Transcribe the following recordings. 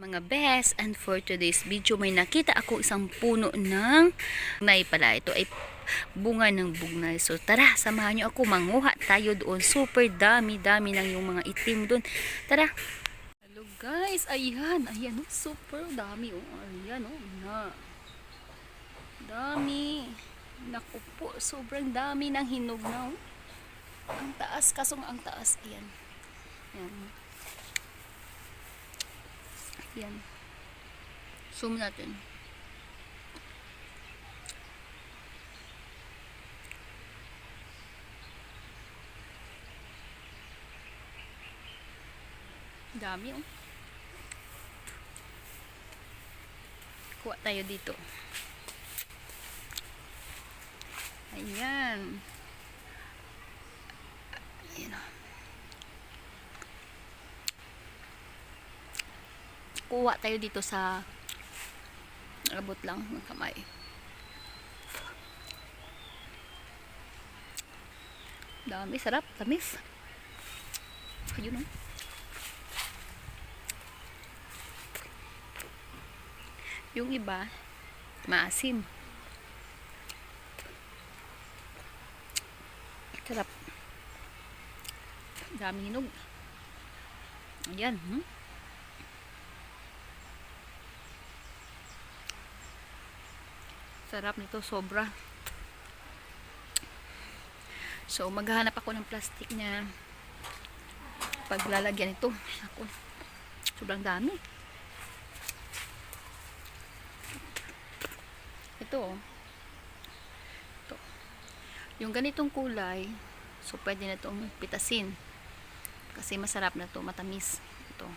Mga best, and for today's video may nakita ako isang puno ng bugnay pala. Ito ay bunga ng bugnay. So tara, samahan nyo ako, manguha tayo doon. Super dami ng yung mga itim doon. Tara. Hello guys, ayan oh, super dami oh. Ayan oh, dami. Naku po, sobrang dami ng hinog na oh. Ang taas, kasong ang taas. Ayan. Yan. Zoom natin. Dami oh. Kuha tayo dito. Ayan. Ayan oh. Kuha tayo dito sa abot lang ng kamay. Dami, sarap, tamis. Ayun oh. Yung iba maasim. Sarap. Daming hinog. Ayan. Sarap nito, sobra. So maghahanap ako ng plastic na paglalagyan ito. Ako, sobrang dami. Ito yung ganitong kulay, so pwede na itong pitasin kasi masarap na to, matamis ito.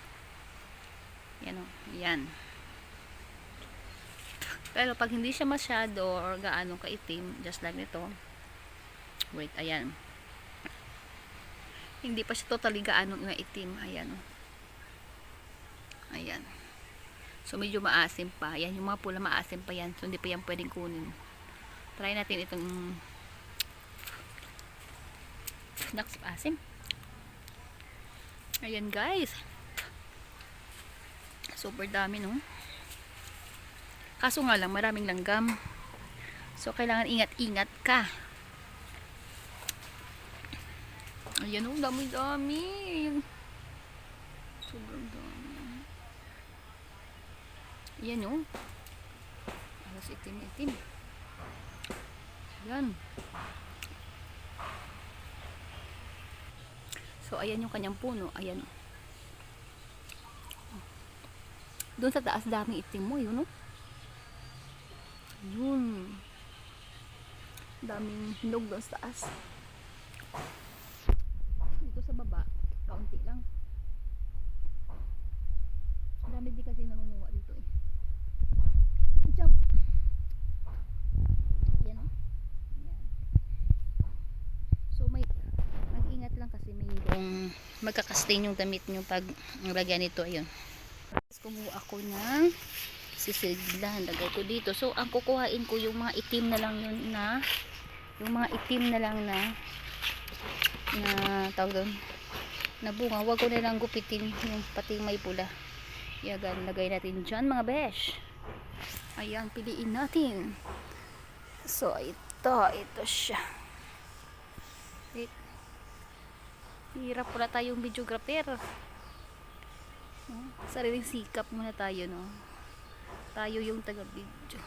Yan o, yan. Pero pag hindi siya masyado or gaano kaitim, just like nito, wait, ayan, hindi pa siya totally gaano nga itim. Ayan o, ayan. So medyo maasim pa. Ayan, yung mga pula maasim pa yan. So hindi pa yan pwedeng kunin. Try natin itong naks asim. Ayan guys. Super dami no. Kaso nga lang maraming langgam. So kailangan ingat-ingat ka. Ayan oh, dami-dami. Sobrang dami. Ayan oh. Alas itim-itim. Ayan. So ayan yung kanyang puno. Ayan. Doon sa taas daming itim mo. Yun oh. Yun. Daming hinog doon sa taas. Dito sa baba, kaunti lang. Dami di kasi nangunguha dito eh. Jump! Yan o. Yan. So mag-ingat lang kasi may magkakastain yung damit nyo pag lagyan nito. Ayun. Kumuha ako ng sisiglan, lagay ko dito. So ang kukuhain ko yung mga itim na lang yun na yung mga itim na lang na tawag doon na bunga. Huwag ko na lang gupitin yung pati may pula. Yagan, lagay natin dyan mga besh. Ayan, piliin natin. So ito siya. Wait. Hirap pala tayong videographer. Sariling sikap muna tayo no. Tayo yung taga-video.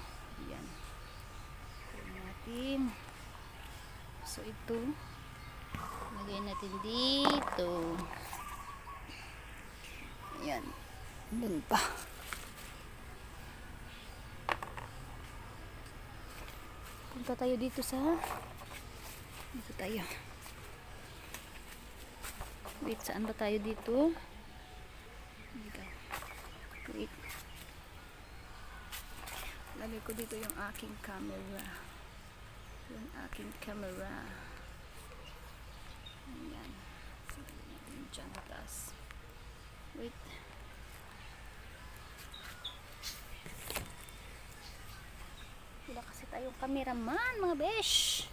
Ayan. Natin. So ito lagay natin dito. Ayan. Doon pa. Punta tayo dito sa dito tayo. Wait, saan ba tayo dito? Wait. Lagay ko dito yung aking camera. Yung aking camera. Ayan. So, dyan sa taas. Wait. Wala kasi tayong cameraman, mga besh.